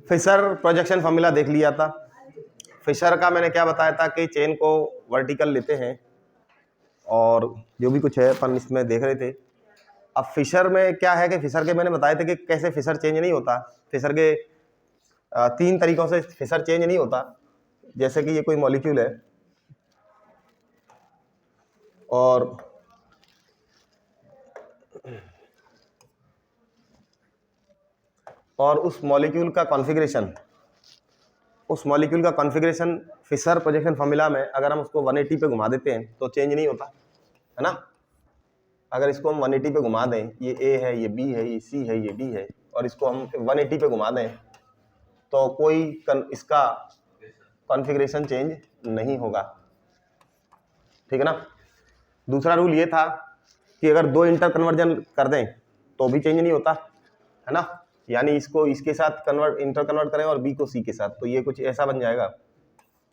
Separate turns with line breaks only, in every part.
Fisher projection formula देख लिया था। फिशर का मैंने क्या बताया था कि चेन को वर्टिकल लेते हैं और जो भी कुछ है अपन इसमें देख रहे थे। अब फिशर में क्या है कि फिशर के मैंने बताए थे कि कैसे फिशर चेंज नहीं होता। फिशर के 3 तरीकों से फिशर चेंज नहीं होता। जैसे कि ये कोई मॉलिक्यूल है और उस मॉलिक्यूल का कॉन्फ़िगरेशन फिशर प्रोजेक्शन फॉर्मूला में अगर हम उसको 180 पे घुमा देते हैं तो चेंज नहीं होता है ना। अगर इसको हम 180 पे घुमा दें, ये ए है, ये बी है, ये सी है, ये डी है, और इसको हम 180 पे घुमा दें तो कोई इसका कॉन्फ़िगरेशन चेंज नहीं होगा, ठीक है ना। दूसरा रूल ये था कि अगर 2 इंटर कन्वर्जन कर दें तो भी चेंज नहीं होता है ना। यानी इसको इसके साथ इंटर कन्वर्ट करें और बी को सी के साथ, तो ये कुछ ऐसा बन जाएगा,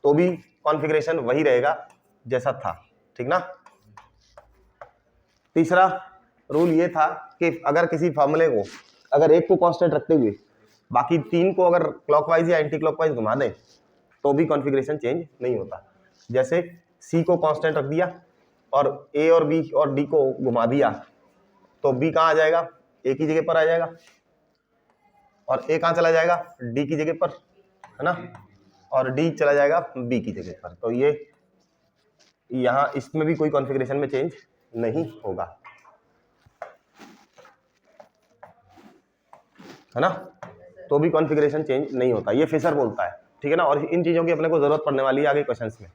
तो भी कॉन्फ़िगरेशन वही रहेगा जैसा था, ठीक ना। तीसरा रूल ये था कि अगर किसी फार्मूले को अगर एक को कांस्टेंट रखते हुए बाकी 3 को अगर क्लॉकवाइज या एंटी क्लॉकवाइज घुमा दें तो भी कॉन्फ़िगरेशन चेंज नहीं होता। जैसे सी को कांस्टेंट रख दिया और ए और बी और डी को घुमा दिया तो बी कहाँ आ जाएगा, ए की जगह पर आ जाएगा, और ए कहाँ चला जाएगा, डी की जगह पर, है ना, और डी चला जाएगा बी की जगह पर। तो ये यहाँ इसमें भी कोई कॉन्फ़िगरेशन में चेंज नहीं होगा, है ना। तो भी कॉन्फ़िगरेशन चेंज नहीं होता, ये फिशर बोलता है, ठीक है ना। और इन चीज़ों की अपने को जरूरत पड़ने वाली है आगे क्वेश्चंस में,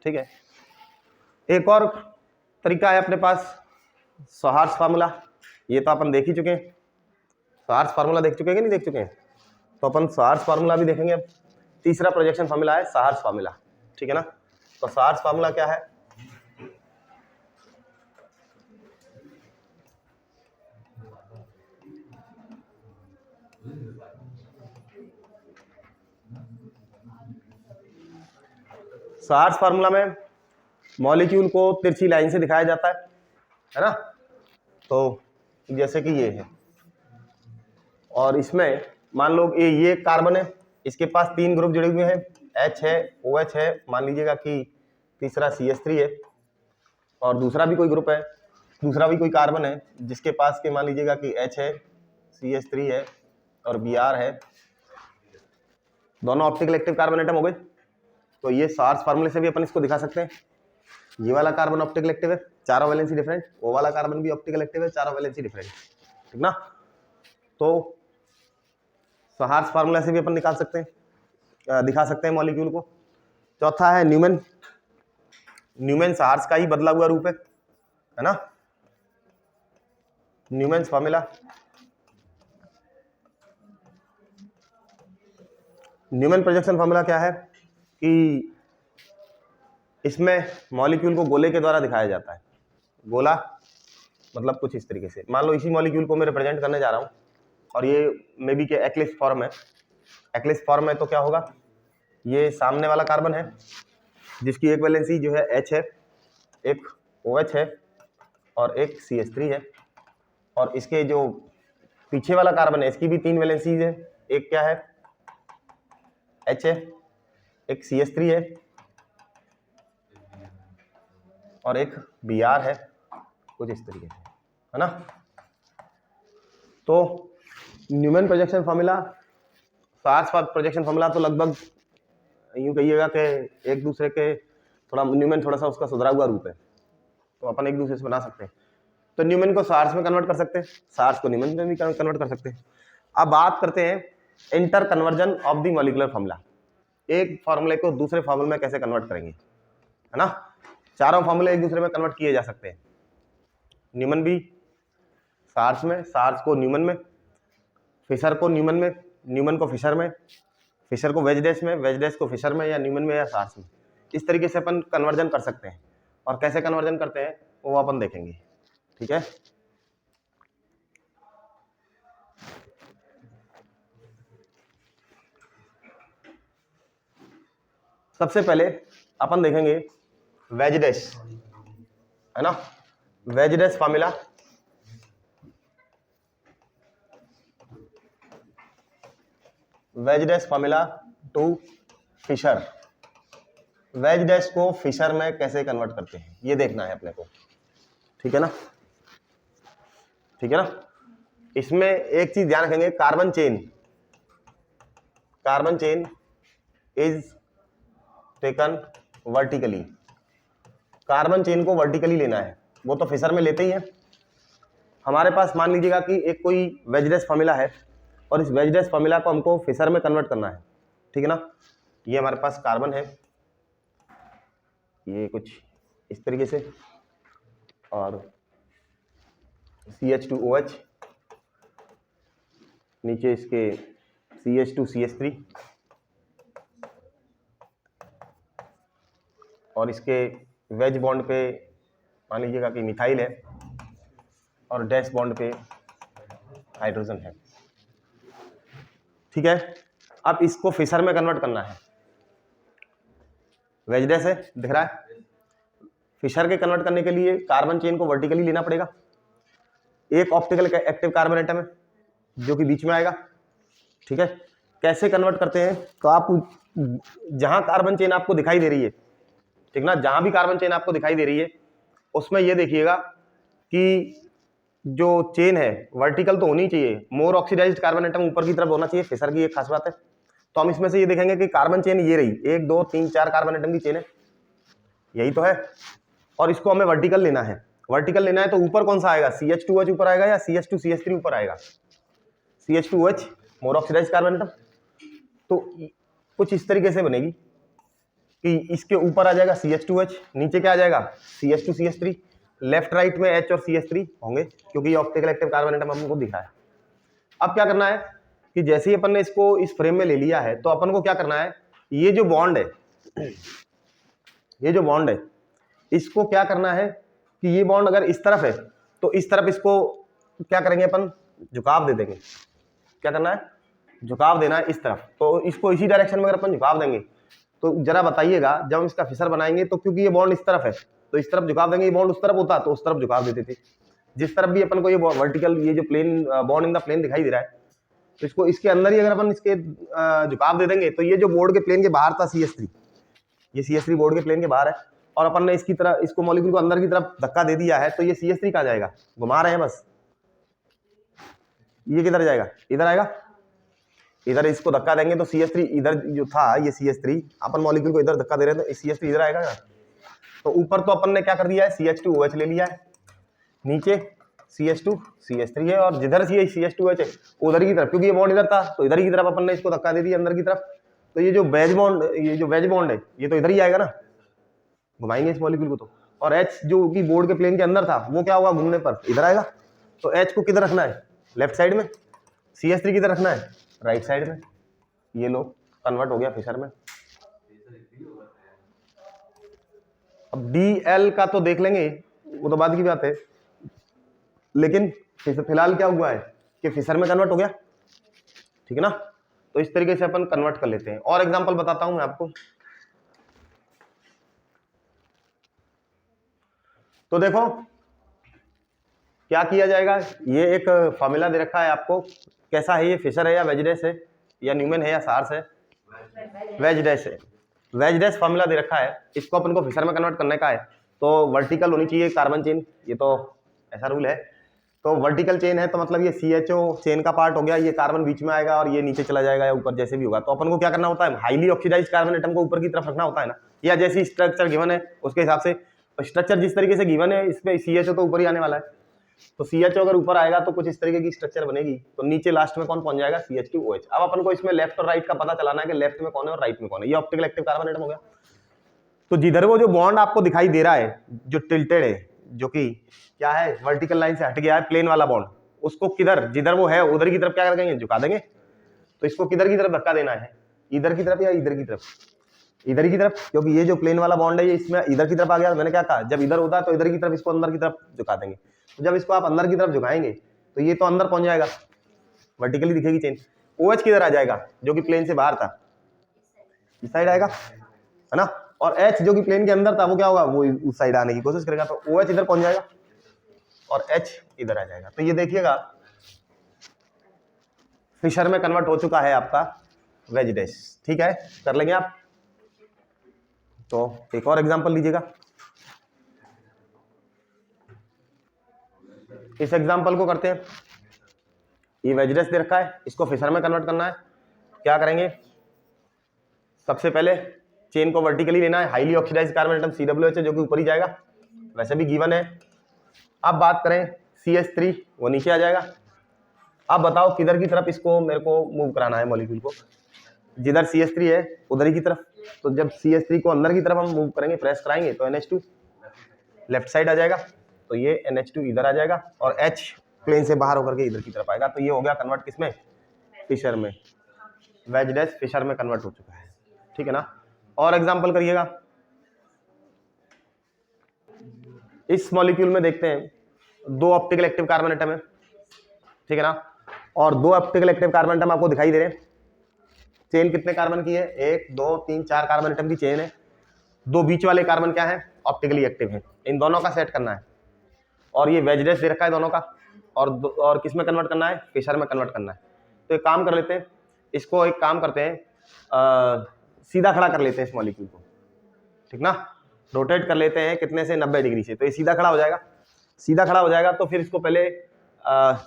ठीक है। एक और तरीका है अपने पास सॉहार्स फार्मूला, ये तो अपन देख ही चुके हैं। सॉहार्स फार्मूला देख चुके हैं कि नहीं देख चुके हैं, तो अपन सॉहार्स फार्मूला भी देखेंगे। अब तीसरा प्रोजेक्शन फार्मूला है सॉहार्स फार्मूला, ठीक है ना। तो सॉहार्स फार्मूला क्या है, सॉहार्स फार्मूला में मॉलिक्यूल को तिरछी लाइन से दिखाया जाता है ना। तो जैसे कि ये है, और इसमें मान लो ये कार्बन है, इसके पास 3 ग्रुप जुड़े हुए हैं, H है, OH है, मान लीजिएगा कि तीसरा CH3 है, और दूसरा भी कोई ग्रुप है, दूसरा भी कोई कार्बन है जिसके पास के मान लीजिएगा कि H है, CH3 है और Br है, दोनों ऑप्टिकल एक्टिव कार्बन एटम हो गए। तो ये सॉहार्स फार्मूले से भी अपन इसको दिखा सकते हैं। ये वाला कार्बन ऑप्टिकल एक्टिव है, चारों वैलेंसी डिफरेंट, वो वाला कार्बन भी ऑप्टिकल एक्टिव है, चारों वैलेंसी डिफरेंट, ठीक ना। तो सॉहार्स फार्मूला से भी अपन निकाल सकते हैं, दिखा सकते हैं मॉलिक्यूल को। चौथा है न्यूमैन, न्यूमैन सॉहार्स का ही बदला हुआ रूप है ना। Newman's formula, Newman projection formula क्या है कि इसमें मॉलिक्यूल को गोले के द्वारा दिखाया जाता है। गोला मतलब कुछ इस तरीके से, मान लो इसी मॉलिक्यूल को मैं रिप्रेजेंट करने जा रहा हूँ और ये मे बी के एक्लिप्स फॉर्म है। एक्लिप्स फॉर्म है तो क्या होगा, ये सामने वाला कार्बन है जिसकी एक वैलेंसी जो है H है, एक OH है और एक CH3 है, और इसके जो पीछे वाला कार्बन है इसकी भी 3 वैलेंसीज है, एक क्या है H है, एक CH3 है और एक Br है, कुछ इस तरीके से, है ना। तो Newman projection formula, sawhorse projection formula तो लगभग यूं कहिएगा कि एक दूसरे के थोड़ा, न्यूमैन थोड़ा सा उसका सुधरा हुआ रूप है, तो अपन एक दूसरे से बना सकते हैं। तो न्यूमैन को सॉहार्स में कन्वर्ट कर सकते हैं, सॉहार्स को न्यूमैन में भी कन्वर्ट कर सकते हैं। अब बात करते हैं inter conversion of the molecular formula, एक फार्मूले को दूसरे फार्मूले में कैसे कन्वर्ट करेंगे, है ना। चारों फार्मूले एक दूसरे में कन्वर्ट किए जा सकते हैं, न्यूमैन भी सॉहार्स में, सॉहार्स को न्यूमैन में, फिशर को न्यूमैन में, न्यूमैन को फिशर में, फिशर को वेज डैश में, वेज डैश को फिशर में, या न्यूमैन में या सॉहार्स में। इस तरीके से अपन कन्वर्जन कर सकते हैं, और कैसे कन्वर्जन करते हैं वो अपन देखेंगे, ठीक है। सबसे पहले अपन देखेंगे वेज डैश, है ना, wedge dash formula. Wedge dash formula to Fischer, wedge dash को फिशर में कैसे कन्वर्ट करते हैं ये देखना है अपने को, ठीक है ना, ठीक है ना। इसमें एक चीज ध्यान रखेंगे, carbon chain is taken vertically, carbon chain को वर्टिकली लेना है, वो तो फिशर में लेते ही है। हमारे पास मान लीजिएगा कि एक कोई वेज डैश फॉर्मूला है और इस वेज डैश फॉर्मूला को हमको फिशर में कन्वर्ट करना है, ठीक है ना। ये हमारे पास कार्बन है, ये कुछ इस तरीके से, और CH2OH, नीचे इसके CH2CH3, और इसके वेज बॉन्ड पे मान लीजिएगा कि मिथाइल है और डैश बॉन्ड पे हाइड्रोजन है, ठीक है। अब इसको फिशर में कन्वर्ट करना है, वेज डैश है दिख रहा है, फिशर के कन्वर्ट करने के लिए कार्बन चेन को वर्टिकली लेना पड़ेगा, एक ऑप्टिकल एक्टिव कार्बन एटम है जो कि बीच में आएगा, ठीक है। कैसे कन्वर्ट करते हैं, तो आप जहां कार्बन चेन आपको दिखाई दे रही है, ठीक ना, जहां भी कार्बन चेन आपको दिखाई दे रही है उसमें ये देखिएगा कि जो चेन है वर्टिकल तो होनी चाहिए, मोर ऑक्सीडाइज्ड कार्बन एटम ऊपर की तरफ होना चाहिए, फिशर की एक खास बात है। तो हम इसमें से ये देखेंगे कि कार्बन चेन ये रही, 1 2 3 4 कार्बन एटम की चेन है, यही तो है, और इसको हमें वर्टिकल लेना है। वर्टिकल लेना है तो ऊपर कौन सा आएगा, CH2OH ऊपर आएगा या CH2CH3 ऊपर आएगा, CH2OH मोर ऑक्सीडाइज्ड कार्बन एटम। तो कुछ इस तरीके से बनेगी कि इसके ऊपर आ जाएगा CH2OH, नीचे क्या आ जाएगा CH2CH3, लेफ्ट राइट में H और CH3 होंगे क्योंकि ये ऑप्टिकल एक्टिव कार्बन एटम हमको दिख रहा है। अब क्या करना है कि जैसे ही अपन ने इसको इस फ्रेम में ले लिया है तो अपन को क्या करना है, ये जो बॉन्ड है, ये जो बॉन्ड है, इसको क्या करना है कि ये बॉन्ड अगर इस तरफ है तो इस तरफ इसको क्या करेंगे अपन, झुकाव दे देंगे। क्या करना है, झुकाव देना है इस तरफ, तो इसको इसी डायरेक्शन में अगर अपन झुकाव देंगे तो जरा बताइएगा जब हम इसका फिशर बनाएंगे तो क्योंकि ये बॉन्ड इस तरफ है तो इस तरफ झुकाव देंगे, ये बॉन्ड उस तरफ होता तो उस तरफ झुकाव देते थे। जिस तरफ भी अपन को ये वर्टिकल, ये जो plane bond in the plane दिखाई दे रहा है, तो इसको इसके अंदर ही अगर अपन इसके झुकाव दे देंगे तो ये जो बोर्ड के प्लेन के बाहर था CH3, ये CH3 बोर्ड के प्लेन के बाहर है, और अपन ने इसकी तरह इसको मॉलिक्यूल को अंदर की तरफ धक्का दे दिया है, तो ये CH3 कहाँ जाएगा, घुमा रहे हैं बस, ये किधर जाएगा, इधर आएगा, इधर इसको धक्का देंगे तो CH3 इधर जो था, ये CH3 अपन मॉलिक्यूल को इधर धक्का दे रहे हैं तो CH3 इधर आएगा ना। तो ऊपर तो अपन ने क्या कर दिया है, CH2OH ले लिया है, नीचे CH2CH3 है, और जिधर CH2OH है उधर की तरफ, क्योंकि ये बॉन्ड इधर था तो इधर की तरफ अपन ने इसको धक्का दे दिया अंदर की तरफ, तो ये जो वेज बॉन्ड है ये तो इधर ही आएगा ना, घुमाएंगे इस मॉलिक्यूल को तो, और H जो कि बोर्ड के प्लेन के अंदर था वो क्या होगा, घूमने पर इधर आएगा। तो H को किधर रखना है, लेफ्ट साइड में, CH3 किधर रखना है, राइट साइड में। ये लो कन्वर्ट हो गया फिशर में। अब DL का तो देख लेंगे, वो तो बाद की बात है, लेकिन फिलहाल क्या हुआ है कि फिशर में कन्वर्ट हो गया, ठीक है ना। तो इस तरीके से अपन कन्वर्ट कर लेते हैं। और एग्जांपल बताता हूं मैं आपको। तो देखो क्या किया जाएगा, ये एक फॉर्मूला दे रखा है आपको, कैसा है ये, फिशर है या वेज डैश है या न्यूमैन है या सार्स है, वेज डैश है। वेज डैश फॉर्मूला दे रखा है, इसको अपन को फिशर में कन्वर्ट करने का है, तो वर्टिकल होनी चाहिए कार्बन चेन, ये तो ऐसा रूल है। तो वर्टिकल चेन है तो मतलब ये CHO चेन का पार्ट हो गया, ये कार्बन बीच में आएगा और ये नीचे चला जाएगा या ऊपर जैसे भी होगा। तो अपन को क्या करना होता है, हाईली ऑक्सीडाइज्ड कार्बन एटम को ऊपर की तरफ रखना होता है ना, या जैसी स्ट्रक्चर गिवन है उसके हिसाब से, स्ट्रक्चर जिस तरीके से गिवन है इसमें CHO तो ऊपर ही आने वाला है, तो CHO अगर ऊपर आएगा तो कुछ इस तरीके की स्ट्रक्चर बनेगी, तो नीचे लास्ट में कौन पहुंच जाएगा, CH2OH। अब अपन को इसमें लेफ्ट और राइट का पता चलाना है कि लेफ्ट में कौन है और राइट में कौन है, ये ऑप्टिकल एक्टिव कार्बन एटम हो गया। तो जिधर वो जो बॉन्ड आपको दिखाई दे रहा है जो टिल्टेड है, जो कि क्या है, वर्टिकल लाइन से हट गया है, प्लेन वाला बॉन्ड, उसको किधर, जिधर वो है उधर की तरफ क्या कर देंगे, झुका देंगे। तो इसको किधर की तरफ धक्का देना है, इधर की तरफ या इधर की तरफ, इधर की तरफ, क्योंकि ये जो प्लेन वाला बॉन्ड है ये इसमें इधर की तरफ आ गया। मैंने क्या कहा, जब इधर होता है तो इधर की तरफ, इसको अंदर की तरफ झुका देंगे। तो जब इसको आप अंदर की तरफ झुकाएंगे तो ये तो अंदर पहुंच जाएगा, वर्टिकली दिखेगी चेन। OH किधर आ जाएगा, जो कि प्लेन से बाहर था, इस साइड आएगा, है ना। और H जो कि प्लेन के अंदर था वो क्या होगा, वो उस साइड आने की कोशिश करेगा, तो OH इधर पहुंच जाएगा और H इधर आ जाएगा। तो ये देखिएगा फिशर में कन्वर्ट हो चुका है आपका वेज डैश। ठीक है, कर लेंगे आप। तो एक और एग्जांपल लीजिएगा। इस एग्जांपल को करते हैं। ये वेज डैश दे रखा है, इसको फिशर में कन्वर्ट करना है। क्या करेंगे, सबसे पहले चेन को वर्टिकली लेना है। Highly oxidize carbon atom COH है जो कि ऊपर ही जाएगा, वैसे भी गिवन है। अब बात करें CH3, वो नीचे आ जाएगा। अब बताओ किधर की तरफ इसको मेरे को मूव कराना है मॉलिक्यूल को, जिधर CH3 है उधर ही की तरफ। तो जब CH3 को अंदर की तरफ हम मूव करेंगे, प्रेस कराएंगे, तो NH2 लेफ्ट साइड आ जाएगा, तो ये NH2 इधर आ जाएगा और H प्लेन से बाहर होकर के इधर की तरफ आएगा। तो ये हो गया कन्वर्ट किसमें, फिशर में। वेज डैश फिशर में कन्वर्ट हो चुका है। ठीक है ना। और एग्जांपल करिएगा। इस मॉलिक्यूल में देखते हैं 2 ऑप्टिकल एक्टिव कार्बन एटम है, ठीक है ना, और 2 ऑप्टिकल एक्टिव कार्बन एटम आपको दिखाई दे रहे हैं। चेन कितने कार्बन की है, 1 2 3 4 कार्बन एटम की चेन है। 2 बीच वाले कार्बन क्या है, ऑप्टिकली एक्टिव है। इन दोनों का सेट करना है, और ये वेज डैश दे रखा है दोनों का, और किस में कन्वर्ट करना है, फिशर में कन्वर्ट करना है। तो एक काम कर लेते हैं, इसको एक काम करते हैं, सीधा खड़ा कर लेते हैं इस मॉलिक्यूल को, ठीक ना। रोटेट कर लेते हैं कितने से, 90 डिग्री से। तो ये सीधा खड़ा हो जाएगा। सीधा खड़ा हो जाएगा तो फिर इसको पहले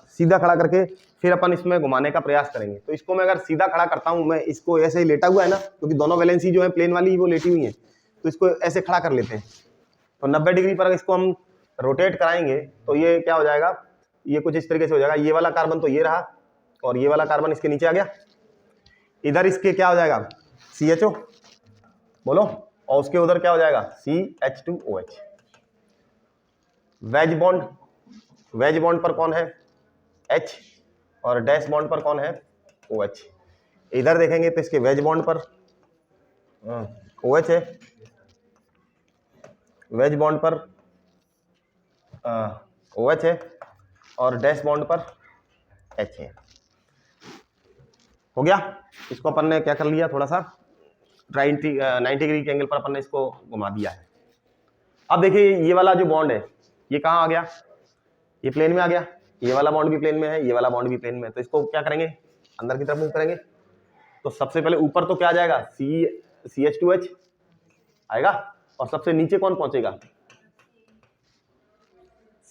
सीधा खड़ा करके फिर अपन इसमें घुमाने का प्रयास करेंगे। तो इसको मैं अगर सीधा खड़ा करता हूं, मैं इसको ऐसे ही लेटा हुआ है ना, क्योंकि दोनों वैलेंसी जो है प्लेन वाली वो लेटी हुई है, तो इसको ऐसे खड़ा कर लेते हैं। तो 90 डिग्री पर इसको हम रोटेट कराएंगे तो ये क्या हो जाएगा, ये कुछ इस तरीके से हो जाएगा। ये वाला कार्बन तो ये रहा, और ये वाला कार्बन इसके नीचे आ गया। इधर इसके क्या हो जाएगा, CHO, बोलो, और उसके उधर क्या हो जाएगा, CH2OH। Veg bond, veg bond पर कौन है, H, और डैश बॉन्ड पर कौन है, OH। इधर देखेंगे तो इसके वेज बॉन्ड पर OH है, वेज बॉन्ड पर OH है, और डैश बॉन्ड पर H है। हो गया। इसको अपन ने क्या कर लिया, थोड़ा सा 90 डिग्री के एंगल पर अपन ने इसको घुमा दिया है। अब देखिए ये वाला जो बॉन्ड है ये कहाँ आ गया, ये प्लेन में आ गया। ये वाला बॉन्ड भी प्लेन में है, ये वाला बॉन्ड भी प्लेन में है। तो इसको क्या करेंगे, अंदर की तरफ मूव करेंगे। तो सबसे पहले ऊपर तो क्या आ जाएगा, CH2H आएगा, और सबसे नीचे कौन पहुंचेगा,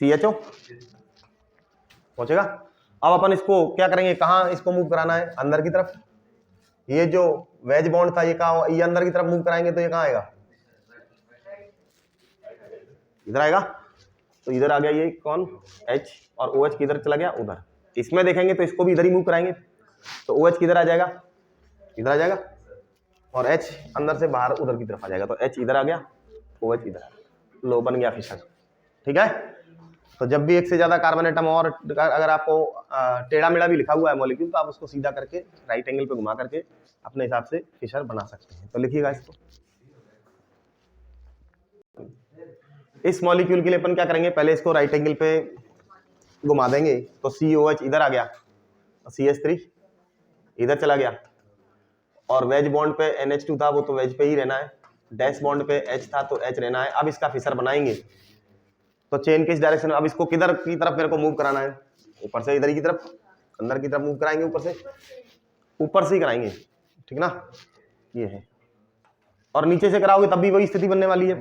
CHO पहुंचेगा। अब अपन इसको क्या करेंगे, कहाँ इसको मूव कराना है, अंदर की तरफ। ये जो वेज बॉन्ड था ये कहाँ, ये अंदर की तरफ मूव कराएंगे तो ये कहाँ आएगा, इधर आएगा। तो इधर आ गया ये कौन, H, और OH किधर चला गया, उधर। इसमें देखेंगे तो इसको भी इधर ही मूव कराएंगे, तो OH किधर आ जाएगा, इधर आ जाएगा, और H अंदर से बाहर उधर की तरफ आ जाएगा। तो H इधर आ गया, OH इधर आ गया, लो बन गया फिशर। ठीक है। तो जब भी एक से ज्यादा कार्बन एटम, और अगर आपको टेढ़ा मेढ़ा भी लिखा हुआ है मॉलिक्यूल, तो आप उसको सीधा करके राइट एंगल पे घुमा करके अपने हिसाब से फिशर बना सकते हैं। तो लिखिएगा इसको। इस मॉलिक्यूल के लिए अपन क्या करेंगे, पहले इसको राइट एंगल पे घुमा देंगे। तो COH इधर आ गया, CH3 इधर चला गया, और वेज बॉन्ड पे NH2 था, वो तो वेज पे ही रहना है। डैश बॉन्ड पे H था तो H रहना है। अब इसका फिशर बनाएंगे तो चेन किस डायरेक्शन में, अब इसको किधर की तरफ मेरे को मूव कराना है, ऊपर से इधर की तरफ, अंदर की तरफ मूव कराएंगे, ऊपर से ही कराएंगे, ठीक ना। ये है, और नीचे से कराओगे तब भी वही स्थिति बनने वाली है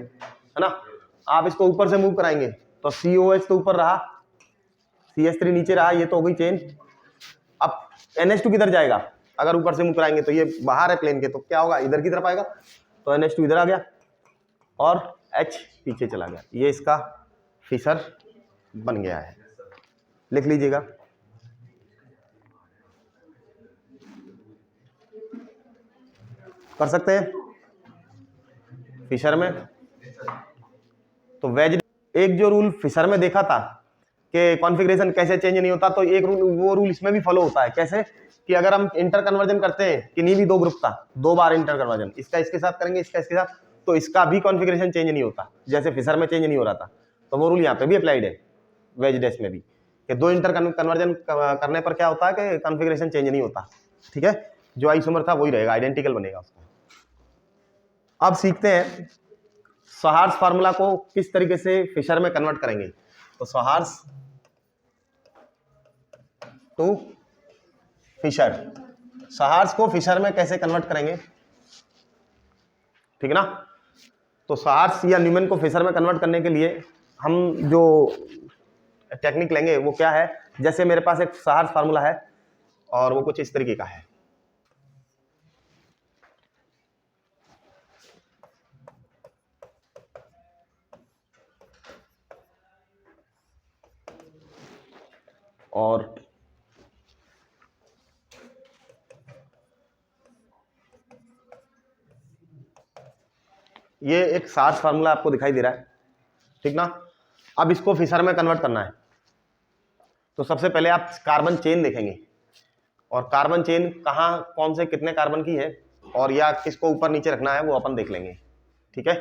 ना। आप इसको ऊपर से मूव कराएंगे तो COH तो ऊपर रहा, CH3 नीचे रहा, ये तो हो गई चेन। अब NH2 किधर जाएगा, अगर ऊपर से मूव कराएंगे तो ये बाहर है प्लेन के, तो क्या होगा, इधर की तरफ आएगा। तो NH2 इधर आ गया, और H पीछे चला गया। ये इसका फिशर बन गया है। लिख लीजिएगा। कर सकते हैं फिशर में। तो वेज, एक जो रूल फिशर में देखा था कि कॉन्फ़िगरेशन कैसे चेंज नहीं होता, तो एक रूल, वो रूल इसमें भी फॉलो होता है। कैसे कि अगर हम इंटर कन्वर्जन करते हैं, किन्हीं भी 2 ग्रुप का 2 बार इंटर कन्वर्जन, इसका इसके साथ करेंगे, इसका इसके साथ, तो इसका भी कॉन्फ़िगरेशन चेंज नहीं होता, जैसे फिशर में चेंज नहीं हो रहा था। तो वो रूल यहाँ पे भी अप्लाइड है वेज डैश में भी, कि 2 इंटर कन्वर्जन करने पर क्या होता है कि कॉन्फ़िगरेशन चेंज नहीं होता। ठीक है, जो आइसोमर था वही रहेगा, आइडेंटिकल बनेगा उसका। अब सीखते हैं स्वाहार्स फार्मूला को किस तरीके से फिशर में कन्वर्ट करेंगे। तो स्वाहार्स टू फिशर, सहार्स को फिशर में कैसे कन्वर्ट करेंगे, ठीक है ना। तो सहार्स या न्यूमैन को फिशर में कन्वर्ट करने के लिए हम जो टेक्निक लेंगे वो क्या है, जैसे मेरे पास एक सहार्स फार्मूला है और वो कुछ इस तरीके का है। और ये एक सहार्स फार्मूला आपको दिखाई दे रहा है, ठीक ना। अब इसको फिशर में कन्वर्ट करना है तो सबसे पहले आप कार्बन चेन देखेंगे और कार्बन चेन कहाँ कौन से कितने कार्बन की है और या किसको ऊपर नीचे रखना है वो अपन देख लेंगे, ठीक है।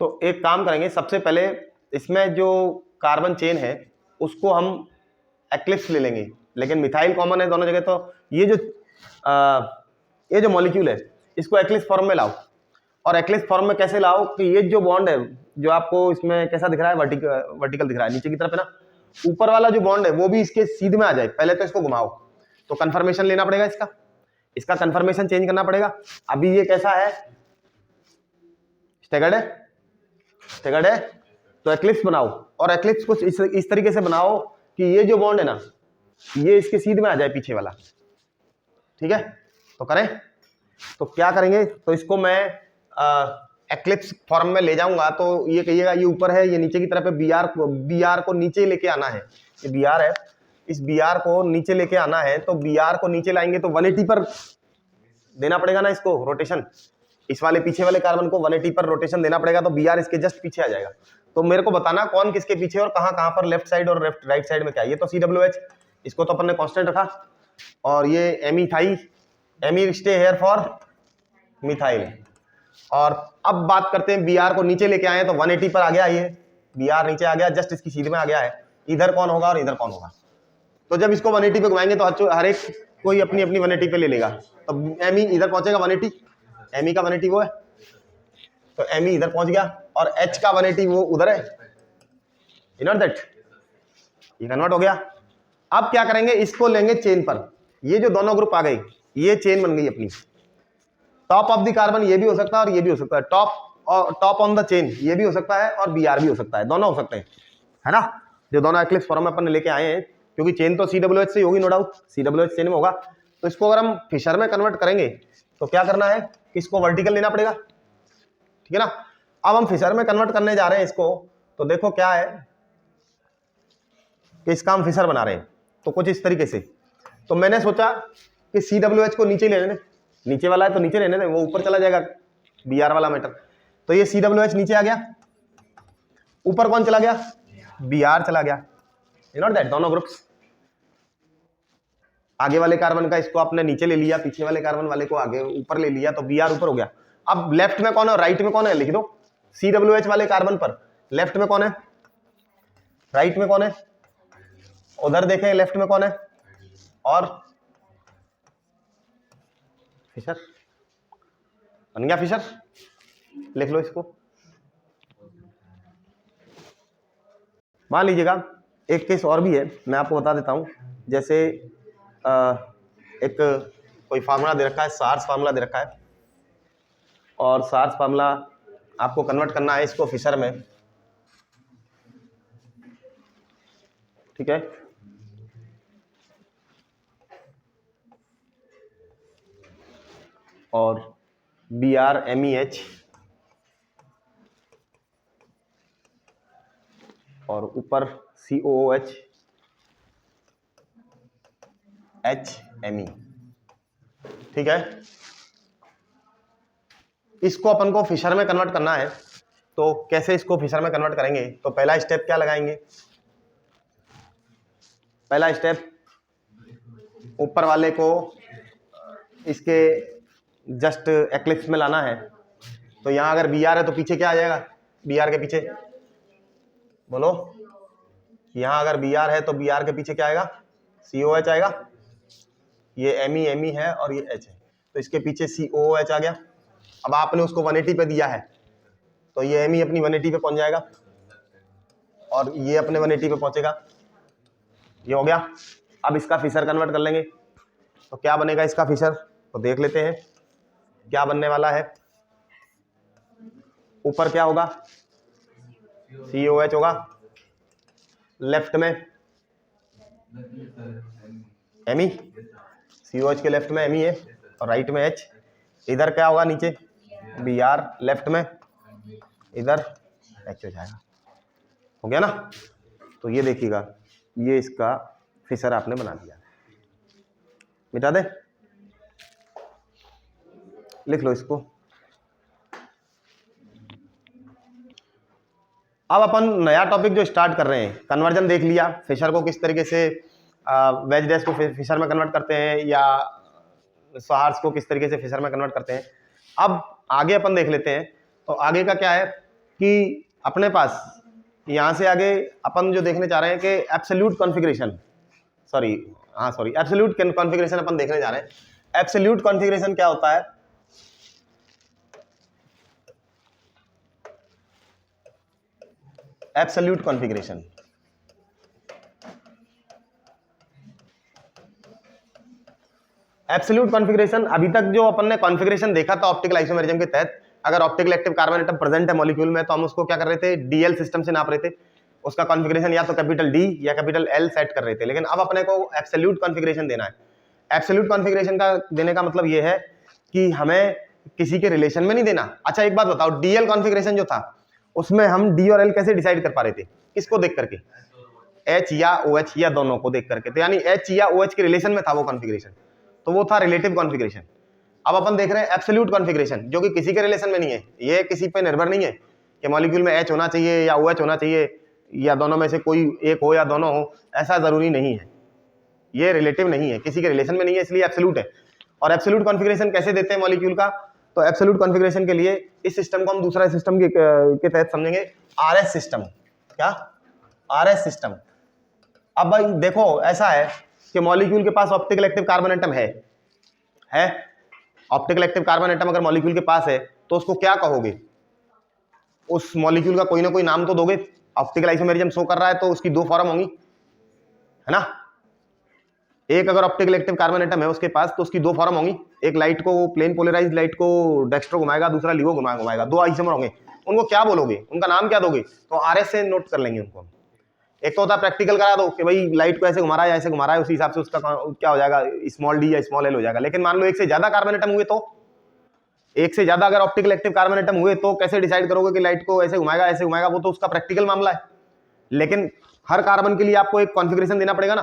तो एक काम करेंगे, सबसे पहले इसमें जो कार्बन चेन है उसको हम एक्लिप्स ले लेंगे, लेकिन मिथाइल कॉमन है दोनों जगह। तो ये जो मॉलिक्यूल है इसको एक्लिप्स फॉर्म में लाओ। और एक्लिप्स फॉर्म में कैसे लाओ कि ये जो बॉन्ड है जो आपको इसमें कैसा दिख रहा है, वर्टिकल दिख रहा है नीचे की तरफ है ना, ऊपर वाला जो बॉन्ड है वो भी इसके सीध में आ जाए। पहले तो इसको घुमाओ, तो कंफर्मेशन लेना पड़ेगा, इसका कंफर्मेशन चेंज करना पड़ेगा। अभी ये कैसा है, स्टैगर्ड है, तो एक्लिप्स बनाओ और एक्लिप्स कुछ इस तरीके से बनाओ कि ये जो बॉन्ड है ना ये इसके सीध में आ जाए पीछे वाला, ठीक है। तो करें, तो क्या करेंगे, तो इसको मैं एक्लिप्स फॉर्म में ले जाऊंगा। तो ये कहिएगा ये ऊपर है, ये नीचे की तरफ है, बी आर को नीचे लेके आना है। ये बी आर है, इस बी आर को नीचे लेके आना है। तो बी आर को नीचे लाएंगे तो 180 पर देना पड़ेगा ना इसको रोटेशन, इस वाले पीछे वाले कार्बन को 180 पर रोटेशन देना पड़ेगा। तो बी आर इसके जस्ट पीछे आ जाएगा। तो मेरे को बताना कौन किसके पीछे और कहाँ कहाँ पर, लेफ्ट साइड और राइट साइड में क्या है। ये तो COH, इसको तो अपन ने कांस्टेंट रखा, और ये एमी स्टे हेयर फॉर मिथाइल। और अब बात करते हैं, बी आर को नीचे लेके आए तो 180 पर आ गया, ये बी आर नीचे आ गया, जस्ट इसकी सीध में आ गया है। इधर कौन होगा और इधर कौन होगा, तो जब इसको 180 पे घुमाएंगे तो हर एक कोई अपनी अपनी 180 पे ले लेगा। तो एमी इधर पहुंचेगा 180, एमी का 180 वो है, तो एमी इधर पहुंच गया, और एच का 180 वो उधर है, यू नो दैट, ये कन्वर्ट हो गया। अब क्या करेंगे, इसको लेंगे चेन पर, ये जो दोनों ग्रुप आ गए, ये चेन बन गई अपनी। टॉप ऑफ द कार्बन ये भी हो सकता है और ये भी हो सकता है, टॉप ऑन द चेन ये भी हो सकता है और बी आर भी हो सकता है, दोनों हो सकते हैं, है ना। जो दोनों एक्लिप्स फॉर्म में अपन लेके आए हैं, क्योंकि चेन तो COH से होगी, नो डाउट COH चेन में होगा। तो इसको अगर हम फिशर में कन्वर्ट करेंगे तो क्या करना है, इसको वर्टिकल लेना पड़ेगा, ठीक है ना। अब हम फिशर में कन्वर्ट करने जा रहे हैं इसको, तो देखो क्या है कि इसका हम फिशर बना रहे हैं तो कुछ इस तरीके से। तो मैंने सोचा कि COH को नीचे ले लेने, नीचे वाला है तो नीचे रहने दे, वो ऊपर चला जाएगा बी आर वाला मैटर। तो ये COH नीचे आ गया, ऊपर कौन चला गया, बी आर चला गया, यू नो दैट, दोनों ग्रुप्स। आगे वाले कार्बन का इसको आपने नीचे ले लिया, पीछे वाले कार्बन वाले को आगे ऊपर ले लिया, तो बी आर ऊपर हो गया। अब लेफ्ट में कौन है, राइट में कौन है, लिख दो। COH वाले कार्बन पर लेफ्ट में कौन है, राइट में कौन है, उधर देखें लेफ्ट में कौन है, और फिशर बन गया, फिशर लिख लो इसको। मान लीजिएगा एक केस और भी है, मैं आपको बता देता हूं। जैसे एक कोई फार्मूला दे रखा है, सार्स फार्मूला दे रखा है, और सार्स फार्मूला आपको कन्वर्ट करना है इसको फिशर में, ठीक है। और BrMeH और ऊपर COOH HMe, ठीक है। इसको अपन को फिशर में कन्वर्ट करना है। तो कैसे इसको फिशर में कन्वर्ट करेंगे, तो पहला स्टेप क्या लगाएंगे, पहला स्टेप ऊपर वाले को इसके जस्ट एक्लिप्स में लाना है। तो यहां अगर बी आर है तो पीछे क्या आ जाएगा, बी आर के पीछे बोलो, यहां अगर बी आर है तो बी आर के पीछे क्या आएगा, COH आएगा। ये एमी है और ये H है, तो इसके पीछे COOH आ गया। अब आपने उसको 180 पे दिया है तो ये एमी अपनी 180 पे पहुंच जाएगा और ये अपने 180 पे पहुंचेगा, ये हो गया। अब इसका फिशर कन्वर्ट कर लेंगे। तो क्या बनेगा इसका फिशर, तो देख लेते हैं क्या बनने वाला है। ऊपर क्या होगा, COH होगा, लेफ्ट में Me, COH के लेफ्ट में Me है और राइट में H। इधर क्या होगा, नीचे Br, लेफ्ट में इधर H हो जाएगा। हो गया ना। तो ये देखिएगा, ये इसका फिशर आपने बना दिया। मिटा दे, लिख लो इसको। अब अपन नया टॉपिक जो स्टार्ट कर रहे हैं, कन्वर्जन देख लिया, फिशर को किस तरीके से वेज डैश को फिशर में कन्वर्ट करते हैं या सहार्स को किस तरीके से फिशर में कन्वर्ट करते हैं। अब आगे अपन देख लेते हैं। तो आगे का क्या है कि अपने पास यहाँ से आगे अपन जो देखने जा रहे हैं कि एब्सोल्यूट कॉन्फ़िगरेशन, एब्सोल्यूट कॉन्फ़िगरेशन अपन देखने जा रहे हैं। एब्सोल्यूट कॉन्फ़िगरेशन क्या होता है, एब्सोल्यूट कॉन्फ़िगरेशन एब्सोल्यूट कॉन्फ़िगरेशन, अभी तक जो अपन ने कॉन्फ़िगरेशन देखा था ऑप्टिकल आइसोमेरिज्म के तहत, अगर optical active carbon atom present है मॉलिक्यूल में तो हम उसको क्या कर रहे थे, डीएल सिस्टम से नाप रहे थे। उसका कॉन्फ़िगरेशन या तो कैपिटल डी या कैपिटल एल सेट कर रहे थे। लेकिन अब अपने को एब्सोल्यूट कॉन्फ़िगरेशन देना है। एब्सोल्यूट कॉन्फ़िगरेशन का देने का मतलब ये है कि हमें किसी के रिलेशन में नहीं देना। अच्छा एक बात बताओ, डीएल कॉन्फ़िगरेशन जो था उसमें हम डी और एल कैसे डिसाइड कर पा रहे थे, किसको देख करके, एच या ओ एच या दोनों को देख करके। तो यानी एच या ओ एच के रिलेशन में था वो कॉन्फ़िगरेशन, तो वो था रिलेटिव कॉन्फ़िगरेशन। अब अपन देख रहे हैं एब्सोल्यूट कॉन्फ़िगरेशन, जो कि किसी के रिलेशन में नहीं है, ये किसी पे निर्भर नहीं है कि मॉलिक्यूल में एच होना चाहिए या ओ एच होना चाहिए या दोनों में से कोई एक हो या दोनों हो, ऐसा जरूरी नहीं है। ये रिलेटिव नहीं है, किसी के रिलेशन में नहीं है, इसलिए एब्सोल्यूट है। और एब्सोल्यूट कॉन्फ़िगरेशन कैसे देते हैं मॉलिक्यूल का, तो एब्सोल्यूट कॉन्फ़िगरेशन के लिए इस सिस्टम को हम दूसरा सिस्टम के तहत समझेंगे, आरएस सिस्टम। क्या, आरएस सिस्टम। अब भाई देखो ऐसा है कि मॉलिक्यूल के पास ऑप्टिकल एक्टिव कार्बन एटम है ऑप्टिकल एक्टिव कार्बन एटम अगर मॉलिक्यूल के पास है तो उसको क्या कहोगे, उस मॉलिक्यूल का कोई ना कोई नाम तो दोगे। ऑप्टिकल आइसोमेरिज्म शो कर रहा है तो उसकी दो फॉर्म होंगी, है ना। एक अगर ऑप्टिकल एक्टिव कार्बन एटम है उसके पास तो उसकी दो फॉर्म होंगी, एक लाइट को प्लेन पोलराइज्ड लाइट को डेक्स्ट्रो घुमाएगा, दूसरा लिवो घुमाएगा, दो आइसोमर होंगे। उनको क्या बोलोगे, उनका नाम क्या दोगे, तो आरएस से नोट कर लेंगे उनको। एक तो होता है प्रैक्टिकल करा दो कि भाई लाइट को ऐसे घुमा रहा है या ऐसे घुमा रहा है, उसी हिसाब से उसका क्या हो जाएगा, स्मॉल डी या स्मॉल एल हो जाएगा। लेकिन मान लो एक से ज्यादा कार्बन एटम हुए तो, एक से ज्यादा अगर ऑप्टिकल एक्टिव कार्बन एटम हुए तो कैसे डिसाइड करोगे कि लाइट को ऐसे घुमाएगा ऐसे घुमाएगा, वो तो उसका प्रैक्टिकल मामला है। लेकिन हर कार्बन के लिए आपको एक कॉन्फ़िगरेशन देना पड़ेगा ना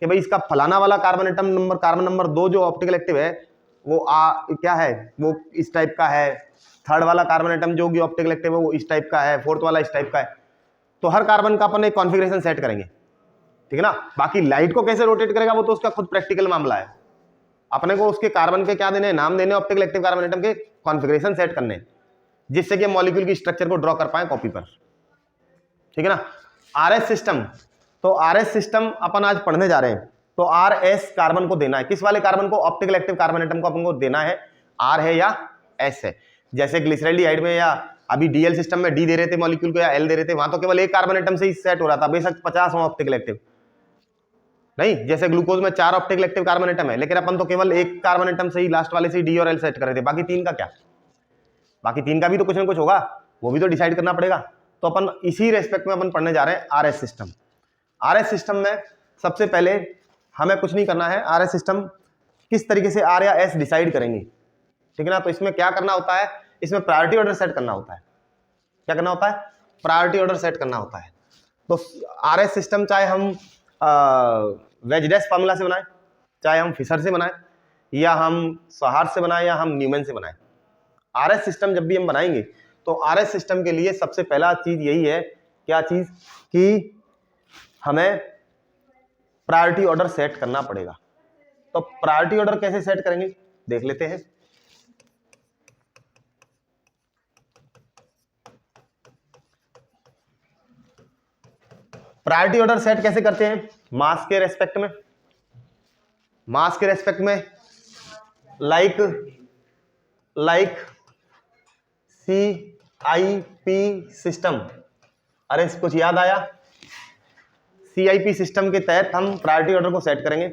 कि भाई इसका फलाना वाला carbon atom number, carbon number 2 जो ऑप्टिकल एक्टिव है वो क्या है, वो इस टाइप का है। थर्ड वाला कार्बन एटम जो कि ऑप्टिकल एक्टिव है वो इस टाइप का है, फोर्थ वाला इस टाइप का है। तो हर कार्बन का अपन एक कॉन्फ़िगरेशन सेट करेंगे, ठीक है ना। बाकी लाइट को कैसे रोटेट करेगा वो तो उसका खुद प्रैक्टिकल मामला है। अपने को उसके कार्बन के क्या देने, नाम देने, ऑप्टिकल एक्टिव कार्बन एटम के कॉन्फ़िगरेशन सेट करने, जिससे कि मॉलिक्यूल की स्ट्रक्चर को ड्रॉ कर पाए कॉपी पर, ठीक है ना। आरएस सिस्टम, तो आरएस सिस्टम अपन आज पढ़ने जा रहे हैं। तो आरएस कार्बन को देना है, किस वाले कार्बन को, ऑप्टिकल एक्टिव कार्बन एटम को अपन को देना है, आर है या एस है। जैसे ग्लिसरॉल्डिहाइड में या अभी डीएल सिस्टम में डी दे रहे थे मॉलिक्यूल को या एल दे रहे थे, वहां तो केवल एक कार्बन एटम से ही सेट हो रहा था, बेशक 50 हो ऑप्टिकल एक्टिव। नहीं, जैसे ग्लूकोज में 4 ऑप्टिकल एक्टिव कार्बन एटम है, लेकिन अपन तो केवल एक कार्बन एटम से ही, लास्ट वाले से ही डी और एल सेट कर रहे थे। बाकी 3 का क्या, बाकी 3 का भी तो कुछ ना कुछ होगा, वो भी तो डिसाइड करना पड़ेगा। तो अपन इसी रेस्पेक्ट में अपन पढ़ने जा रहे हैं आरएस सिस्टम। आरएस सिस्टम में सबसे पहले हमें कुछ नहीं करना है, आरएस सिस्टम किस तरीके से आर या एस डिसाइड करेंगे, ठीक है ना। तो इसमें क्या करना होता है, इसमें प्रायोरिटी ऑर्डर सेट करना होता है। क्या करना होता है, प्रायोरिटी ऑर्डर सेट करना होता है। तो आरएस सिस्टम चाहे हम वेज डैश फार्मूला से बनाए, चाहे हम फिशर से बनाए, या हम सहार से बनाए, या हम न्यूमैन से बनाए, आरएस सिस्टम जब भी हम बनाएंगे तो आरएस सिस्टम के लिए सबसे पहला चीज यही है, क्या चीज, कि हमें प्रायोरिटी ऑर्डर सेट करना पड़ेगा। तो प्रायोरिटी ऑर्डर कैसे सेट करेंगे देख लेते हैं। प्रायोरिटी ऑर्डर सेट कैसे करते हैं, मास के रेस्पेक्ट में, मास के रेस्पेक्ट में, लाइक CIP सिस्टम। अरे कुछ याद आया, CIP सिस्टम के तहत हम प्रायोरिटी ऑर्डर को सेट करेंगे।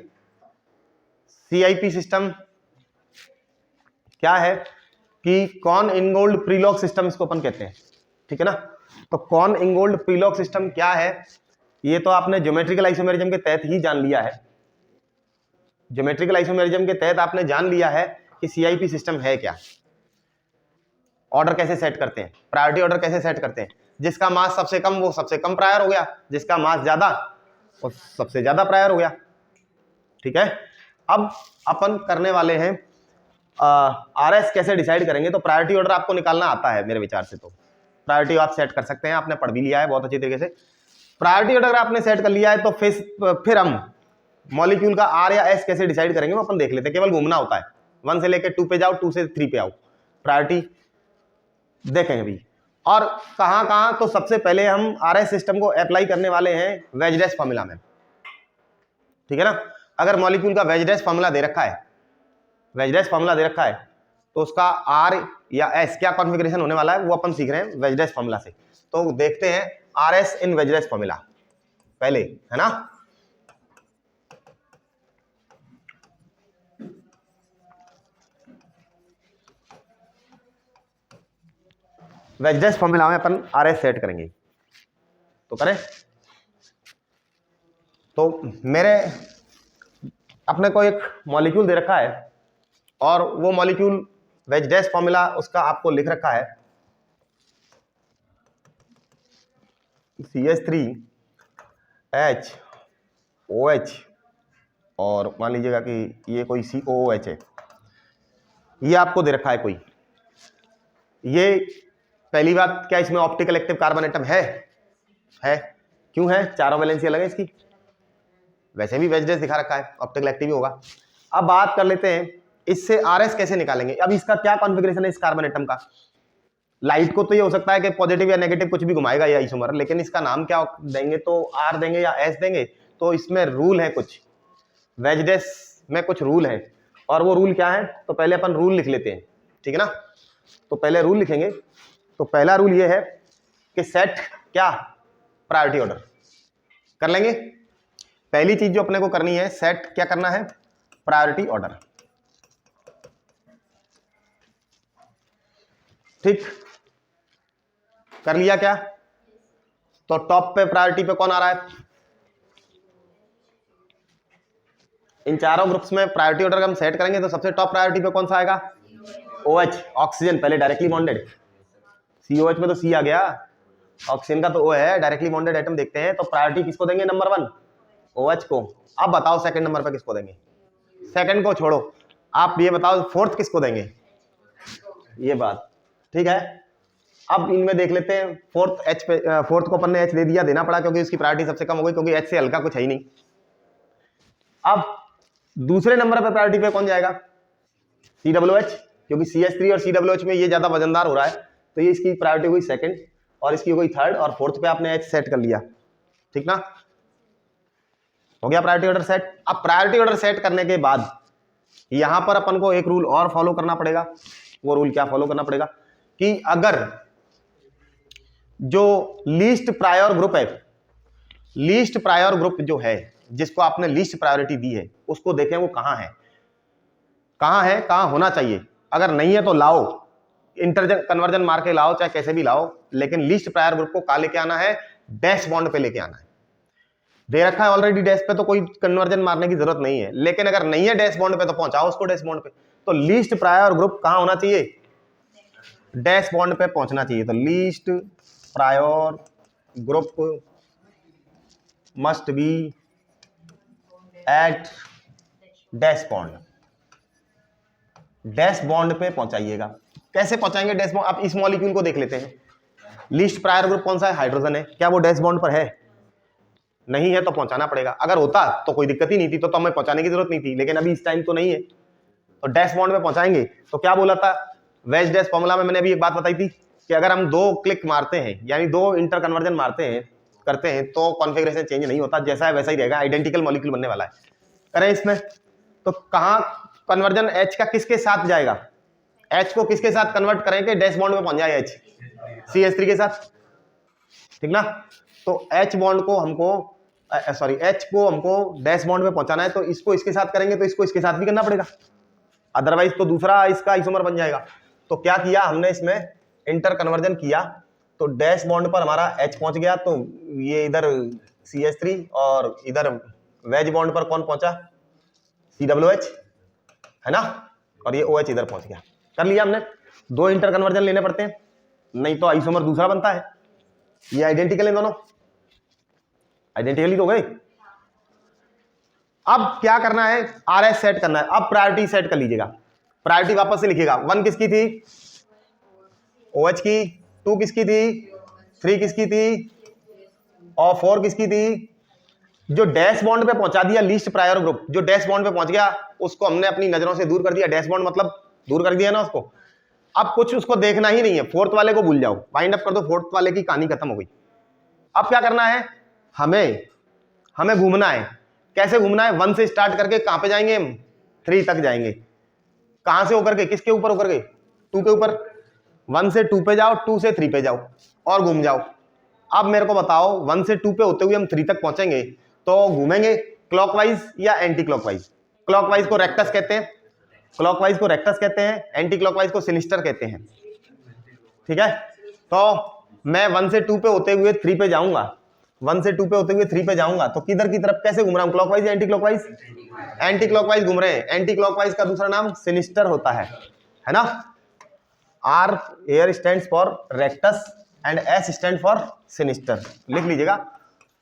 CIP सिस्टम क्या है कि कॉन इनगोल्ड प्रीलॉग सिस्टम इसको अपन कहते हैं, ठीक है ना। तो कॉन इनगोल्ड प्रीलॉग सिस्टम क्या है, ये तो आपने ज्योमेट्रिकल आइसोमेरिज्म के तहत ही जान लिया है। ज्योमेट्रिकल आइसोमेरिज्म के तहत आपने जान लिया है कि CIP सिस्टम है क्या, ऑर्डर कैसे सेट करते हैं, प्रायोरिटी ऑर्डर कैसे सेट करते हैं। जिसका मास सबसे कम वो सबसे कम प्रायर हो गया, जिसका मास ज्यादा वो सबसे ज्यादा प्रायर हो गया, ठीक है। अब अपन करने वाले हैं RS कैसे डिसाइड करेंगे। तो प्रायोरिटी ऑर्डर आपको निकालना आता है मेरे विचार से, तो प्रायोरिटी आप सेट कर सकते हैं, आपने पढ़ भी लिया है बहुत अच्छी तरीके से। प्रायोरिटी ऑर्डर आपने सेट कर लिया है तो फिर हम मॉलिक्यूल का R या S कैसे डिसाइड करेंगे वो अपन देख लेते हैं। केवल घूमना होता है, 1 से लेकर 2 पे जाओ, 2 से 3 पे आओ, प्रायोरिटी देखेंगे अभी। और कहां कहां, तो सबसे पहले हम RS सिस्टम को अप्लाई करने वाले हैं वेज डैश फॉर्मूला में, ठीक है ना। अगर मॉलिक्यूल का वेज डैश फॉर्मूला दे रखा है, वेज डैश फॉर्मूला दे रखा है, तो उसका R या S क्या कॉन्फ़िगरेशन होने वाला है वो अपन सीख रहे हैं वेज डैश फॉर्मूला से। तो देखते हैं RS इन वेज डैश फॉर्मूला पहले, है ना। वेज डैश फॉर्मूला में अपन RS सेट करेंगे, तो करें। तो मेरे अपने को एक मॉलिक्यूल दे रखा है और वो मॉलिक्यूल वेज डैश फॉर्मूला उसका आपको लिख रखा है CH3HOH, और मान लीजिएगा कि ये कोई COOH है, ये आपको दे रखा है कोई। ये पहली बात, क्या इसमें ऑप्टिकल एक्टिव कार्बन एटम है? क्यों है? चारों वैलेंसी अलग है इसकी, वैसे भी वेज डैश दिखा रखा है, ऑप्टिकल एक्टिव ही होगा। अब बात कर लेते हैं इससे RS कैसे निकालेंगे। अब इसका क्या कॉन्फ़िगरेशन है इस कार्बन एटम का। लाइट को तो ये हो सकता है कि पॉजिटिव या नेगेटिव कुछ भी घुमाएगा या आइसोमर, लेकिन इसका नाम क्या देंगे, तो R देंगे या S देंगे। तो इसमें रूल है कुछ, वेज डैश में कुछ रूल है, और वो रूल क्या है, तो पहले अपन रूल लिख लेते हैं, ठीक है ना। तो पहले रूल लिखेंगे। तो पहला रूल ये है कि सेट क्या, प्रायोरिटी ऑर्डर कर लेंगे। पहली चीज जो अपने को करनी है, सेट क्या करना है, प्रायोरिटी ऑर्डर, ठीक। कर लिया क्या? तो टॉप पे प्रायोरिटी पे कौन आ रहा है? इन चारों ग्रुप्स में प्रायोरिटी ऑर्डर हम सेट करेंगे तो सबसे टॉप प्रायोरिटी पे कौन सा आएगा? OH, ऑक्सीजन, पहले डायरेक्टली बॉन्डेड। COH में तो C आ गया, ऑक्सीजन का तो O है, डायरेक्टली बॉन्डेड एटम देखते हैं। तो प्रायोरिटी किसको देंगे? नंबर 1 OH को। अब बताओ सेकंड नंबर पे किसको देंगे? सेकंड को छोड़ो, आप ये बताओ फोर्थ किसको देंगे? ये बात ठीक है। अब इनमें देख लेते हैं, फोर्थ को अपन ने H दे दिया, देना पड़ा क्योंकि उसकी प्रायोरिटी सबसे कम हो गई, क्योंकि H से हल्का कुछ है ही नहीं। अब दूसरे नंबर पे प्रायोरिटी पे कौन जाएगा? COOH, क्योंकि CH3 और COOH में ये ज्यादा वजनदार हो रहा है, तो ये इसकी प्रायोरिटी हुई सेकंड, और इसकी हो गई थर्ड, और फोर्थ पे आपने H सेट कर लिया, ठीक ना। हो गया प्रायोरिटी ऑर्डर सेट। अब प्रायोरिटी ऑर्डर सेट करने के बाद यहां पर अपन को एक रूल और फॉलो करना पड़ेगा। वो रूल क्या फॉलो करना पड़ेगा कि अगर जो लीस्ट प्रायोर ग्रुप है, लीस्ट प्रायोर ग्रुप जो है जिसको आपने लीस्ट प्रायोरिटी दी है, उसको देखें वो कहां है, कहां होना चाहिए। अगर नहीं है तो लाओ, कन्वर्जन मार के लाओ, चाहे कैसे भी लाओ, लेकिन लीस्ट प्रायर ग्रुप को कहां लेके आना है? डैश बॉन्ड पे लेके आना है। दे रखा है ऑलरेडी डैश पे, तो कोई कन्वर्जन मारने की जरूरत नहीं है, लेकिन अगर नहीं है डैश बॉन्ड पे तो पहुंचाओ उसको डैश बॉन्ड पे। तो लीस्ट प्रायर ग्रुप कहां होना चाहिए? डैश बॉन्ड पे पहुंचना चाहिए। तो least prior group must be at dash bond, dash bond पे पहुंचाइएगा। कैसे पहुंचाएंगे डैश बॉन्ड? आप इस मॉलिक्यूल को देख लेते हैं, लीस्ट प्रायर ग्रुप कौन सा है? हाइड्रोजन है। क्या वो डैश बॉन्ड पर है? नहीं है तो पहुंचाना पड़ेगा। अगर होता तो कोई दिक्कत ही नहीं थी, तो हमें पहुंचाने की जरूरत नहीं थी, लेकिन अभी इस टाइम तो नहीं है, तो डैश बॉन्ड पे पहुंचाएंगे। तो क्या बोला था वेज डैश फॉर्मूला में? मैंने अभी एक बात बताई थी कि अगर हम 2 क्लिक मारते हैं, यानी 2 इंटर कन्वर्जन करते हैं तो कॉन्फ़िगरेशन चेंज नहीं होता, जैसा है वैसा ही रहेगा, आइडेंटिकल मॉलिक्यूल बनने वाला है। करें इसमें तो कहां कन्वर्जन H का किसके साथ जाएगा? H को किसके साथ कन्वर्ट करें कि डैश बॉन्ड में पहुंच जाए? H CH3 के साथ, ठीक ना। तो H बॉन्ड को हमको सॉरी एच को हमको डैश बॉन्ड पे पहुंचाना है, तो इसको इसके साथ करेंगे तो इसको इसके साथ भी करना पड़ेगा, अदरवाइज तो दूसरा इसका आइसोमर बन जाएगा। तो क्या किया हमने, इसमें इंटर कन्वर्जन किया, तो डैश बॉन्ड पर हमारा H पहुंच गया, तो ये इधर CH3 और इधर वेज बॉन्ड पर कौन पहुंचा, COOH, है ना, और ये OH इधर पहुंच गया। कर लिया हमने। 2 इंटर कन्वर्जन लेने पड़ते हैं, नहीं तो आइसोमर दूसरा बनता है। ये आइडेंटिकल है, दोनों आइडेंटिकल ही तो गए। अब क्या करना है, RS सेट करना है। अब प्रायोरिटी सेट कर लीजिएगा, प्रायोरिटी वापस से लिखिएगा। 1 किसकी थी, OH की, 2 किसकी थी, 3 किसकी थी, और 4 किसकी थी। जो डैश बॉन्ड पे पहुंचा दिया लीस्ट प्रायर ग्रुप, जो डैश बॉन्ड पे पहुंच गया उसको हमने अपनी नजरों से दूर कर दिया। डैश बॉन्ड मतलब दूर कर दिया ना उसको। अब कुछ उसको देखना ही नहीं है, फोर्थ वाले को भूल जाओ, वाइंड अप कर दो, फोर्थ वाले की कहानी खत्म हो गई। अब क्या करना है, हमें घूमना है। कैसे घूमना है, 1 से स्टार्ट करके कहां पे जाएंगे हम, 3 तक जाएंगे। कहां से होकर के, किसके ऊपर होकर के, 2 के ऊपर। 1 से 2 पे जाओ, 2 से 3 पे जाओ और घूम जाओ। अब मेरे को बताओ 1 से 2 पे होते हुए हम 3 तक पहुंचेंगे तो घूमेंगे क्लॉकवाइज या एंटी क्लॉकवाइज। क्लॉकवाइज को रेक्टस कहते हैं, क्लॉकवाइज को रेक्टस कहते हैं, एंटी क्लॉकवाइज को सिनिस्टर कहते हैं। ठीक है, तो मैं 1 से 2 पे होते हुए 3 पे जाऊंगा, 1 से 2 पे होते हुए 3 पे जाऊंगा, तो किधर की तरफ कैसे घूम रहा हूं, क्लॉकवाइज या एंटी क्लॉकवाइज, एंटी क्लॉकवाइज घूम रहे हैं। एंटी क्लॉकवाइज का दूसरा नाम सिनिस्टर होता है ना। R air stands for rectus and S stand for sinister. लिख लीजिएगा,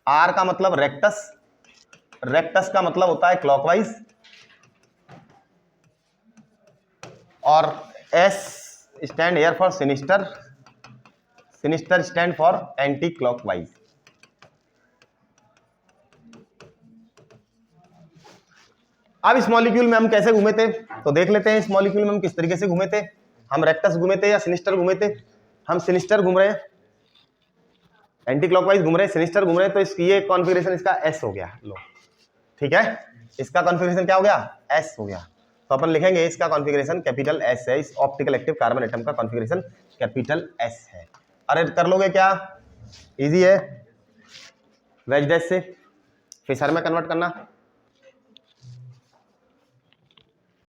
R का मतलब रेक्टस, रेक्टस का मतलब होता है क्लॉकवाइज, और S stand air for sinister, sinister stand for anti clockwise. अब इस मॉलिक्यूल में हम कैसे घूमे थे तो देख लेते हैं। इस मॉलिक्यूल में हम किस तरीके से घूमे थे, हम रेक्टस घूमे थे या सिनिस्टर घूमे थे। हम सिनिस्टर घूम रहे हैं, एंटी क्लॉकवाइज घूम रहे हैं, सिनिस्टर घूम रहे हैं, तो ये कॉन्फ़िगरेशन इसका S हो गया। लो ठीक है, इसका कॉन्फ़िगरेशन क्या हो गया, S हो गया। तो अपन लिखेंगे इसका कॉन्फ़िगरेशन कैपिटल S है। इस ऑप्टिकल एक्टिव कार्बन एटम का कॉन्फ़िगरेशन कैपिटल S है। अरे कर लोगे क्या, इजी है, वेज डैश से फिशर में कन्वर्ट करना।